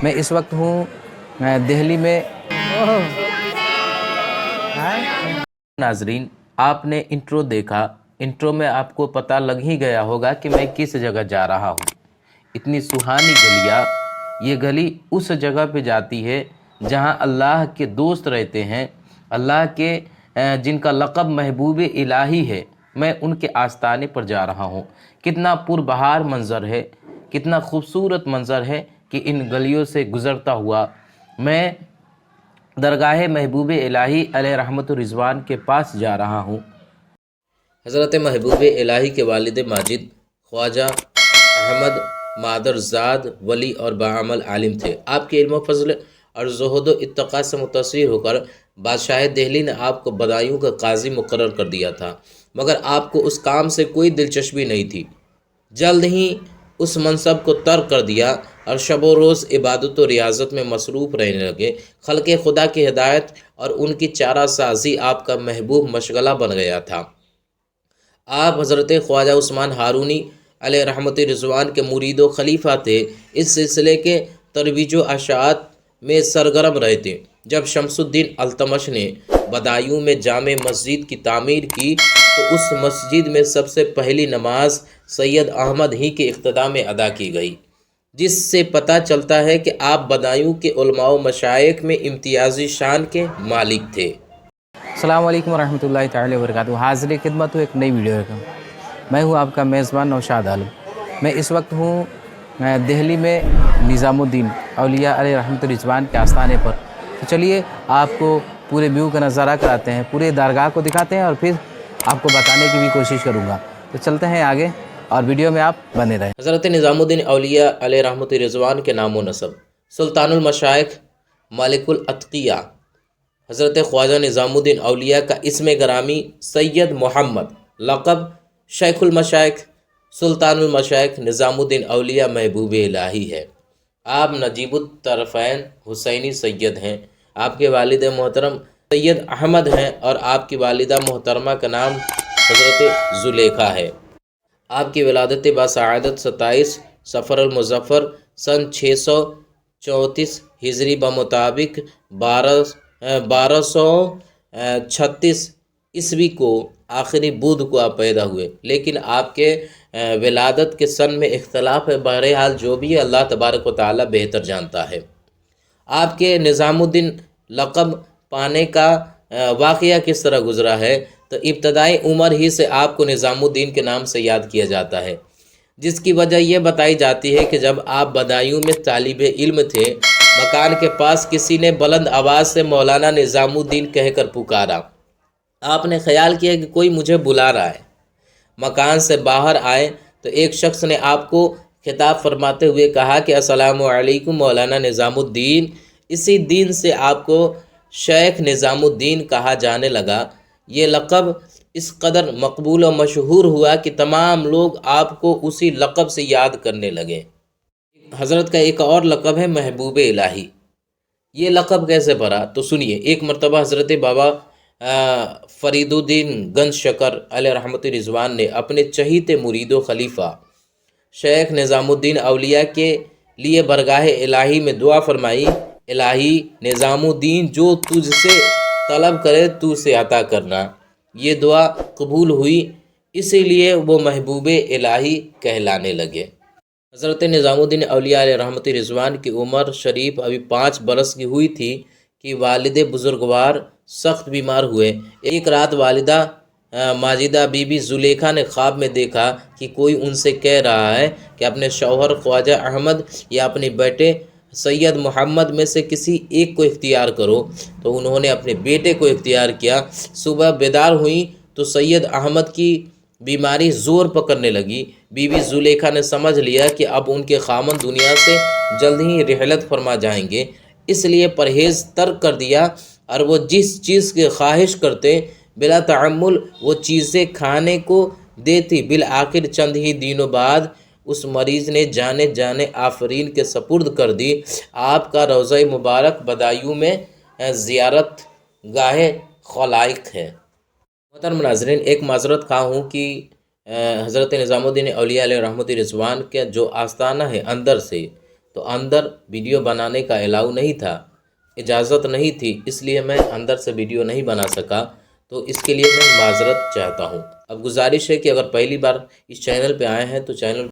मैं इस वक्त हूँ दिल्ली में। नाजरीन, आपने इंट्रो देखा। इंट्रो में आपको पता लग ही गया होगा कि मैं किस जगह जा रहा हूँ। इतनी सुहानी गलियाँ, ये गली उस जगह पे जाती है जहाँ अल्लाह के दोस्त रहते हैं, अल्लाह के जिनका लक़ब महबूब इलाही है। मैं उनके आस्ताने पर जा रहा हूँ। कितना पुरबहार मंज़र है, कितना खूबसूरत मंज़र है कि इन गलियों से गुज़रता हुआ मैं दरगाह महबूब इलाही अलैहि रहमतु रिज़वान के पास जा रहा हूँ। हज़रत महबूब इलाही के वालिद माजिद ख्वाजा अहमद मादरज़ाद वली और बाअमल आलिम थे। आपके इल्म फज़ल और ज़ुहद व इत्तक़ा से मुतासिर होकर बादशाह दिल्ली ने आपको बदायूं का काजी मुकर्रर कर दिया था, मगर आपको उस काम से कोई दिलचस्पी नहीं थी। जल्द ही उस मनसब को तर्क कर दिया और शब व रोज़ इबादत व रियाज़त में मसरूफ़ रहने लगे। खल्क़े खुदा की हिदायत और उनकी चारा साजी आपका महबूब मशगला बन गया था। आप हज़रत ख्वाजा उस्मान हारूनी अलैहि रहमत रिज़वान के मुरीद व खलीफा थे। इस सिलसिले के तरवीज व अशात में सरगर्म रहे थे। जब शमसुद्दीन अल्तमश ने बदायूं में जामे मस्जिद की तामीर की तो उस मस्जिद में सबसे पहली नमाज सैयद अहमद ही के इक़्तिदा में अदा की गई, जिससे पता चलता है कि आप बदायूं के उलमा व मशाइख में इम्तियाज़ी शान के मालिक थे। अस्सलाम वालेकुम रहमतुल्लाहि तआला व बरकातुहू। हाज़िर खिदमत हूँ एक नई वीडियो का। मैं हूँ आपका मेज़बान नौशाद आलम। मैं इस वक्त हूँ दिल्ली में निज़ामुद्दीन औलिया अलैहि रहमतुर रिज़वान के आस्थाने पर। तो चलिए आपको पूरे व्यू का नज़ारा कराते हैं, पूरे दरगाह को दिखाते हैं और फिर आपको बताने की भी कोशिश करूँगा। तो चलते हैं आगे और वीडियो में आप बने रहें। हज़रत निज़ामुद्दीन औलिया अलैहि रहमतुर रिज़वान के नाम व नसब। सुल्तानुल मशाइख मालिकुल अत्क़िया हज़रत ख्वाजा निज़ामुद्दीन औलिया का इस्म ग्रामी सैयद मोहम्मद, लक़ब शेखुल मशाइख सुल्तानुल मशाइख निज़ामुद्दीन औलिया महबूब इलाही है। आप नजीबुत तरफ़ैन हुसैनी सैयद हैं। आपके वालिद मोहतरम सैयद अहमद हैं और आपकी वालिदा मोहतरमा का नाम हज़रत ज़ुलेखा है। आपकी विलादत बासआदत 27 सफ़र अल मुज़फ़्फ़र सन 634 हिजरी बमुताबिक 1236 ईस्वी को आखिरी बुध को आप पैदा हुए, लेकिन आपके विलादत के सन में इख्तलाफ है। बहरहाल जो भी अल्लाह तबारक व तआला बेहतर जानता है। आपके निज़ामुद्दीन लक़ब पाने का वाक़या किस तरह गुज़रा है, तो इब्तदाई उम्र ही से आपको निज़ामुद्दीन के नाम से याद किया जाता है, जिसकी वजह यह बताई जाती है कि जब आप बदायूं में तालिब इल्म थे, मकान के पास किसी ने बुलंद आवाज़ से मौलाना निज़ामुद्दीन कहकर पुकारा। आपने ख्याल किया कि कोई मुझे बुला रहा है। मकान से बाहर आए तो एक शख्स ने आपको खिताब फरमाते हुए कहा कि अस्सलामु अलैकुम मौलाना निज़ामुद्दीन। इसी दिन से आपको शेख निज़ामुद्दीन कहा जाने लगा। ये लक़ब इस कदर मकबूल और मशहूर हुआ कि तमाम लोग आपको उसी लक़ब से याद करने लगे। हज़रत का एक और लक़ब है महबूब इलाही। ये लक़ब कैसे पड़ा, तो सुनिए। एक मरतबा हज़रत बाबा फ़रीदुद्दीन गंज शकर अलैहि रहमतुर रिज़वान ने अपने चहीते मुरीद व खलीफा शेख निज़ामुद्दीन औलिया के लिए बरगाह इलाही में दुआ फरमाई, इलाही निज़ामुद्दीन जो तुझसे तलब करे तू से अता करना। ये दुआ कबूल हुई, इसीलिए वो महबूब इलाही कहलाने लगे। हज़रत निज़ामुद्दीन औलिया अलैहि रहमतुर रिज़वान की उम्र शरीफ अभी 5 बरस की हुई थी कि वालिद बुज़ुर्गवार सख्त बीमार हुए। एक रात वालिदा माजिदा बीबी ज़ुलेखा ने ख्वाब में देखा कि कोई उनसे कह रहा है कि अपने शौहर ख्वाजा अहमद या अपने बेटे सैयद मोहम्मद में से किसी एक को इख्तियार करो। तो उन्होंने अपने बेटे को इख्तियार किया। सुबह बेदार हुई तो सैयद अहमद की बीमारी ज़ोर पकड़ने लगी। बीबी ज़ुलेखा ने समझ लिया कि अब उनके खामन दुनिया से जल्द ही रिहलत फरमा जाएंगे, इसलिए परहेज़ तर्क कर दिया और वो जिस चीज़ की ख्वाहिश करते बिला तअम्मुल वो चीज़ें खाने को देती। बिल आखिर चंद ही दिनों बाद उस मरीज़ ने जाने जाने आफरीन के सपुर्द कर दी। आपका रोज़ा मुबारक बदायूं में ज़ियारत गाहे खलाइक है। मोहतरम नाज़रीन, एक माज़रत खा हूँ कि हज़रत निज़ामुद्दीन औलिया अलैहि रहमतुर रिज़वान के जो आस्ताना है अंदर से, تو اندر ویڈیو بنانے کا الاؤ نہیں تھا، اجازت نہیں تھی، اس لیے میں اندر سے ویڈیو نہیں بنا سکا، تو اس کے لیے میں معذرت چاہتا ہوں۔ اب گزارش ہے کہ اگر پہلی بار اس چینل پہ آئے ہیں تو چینل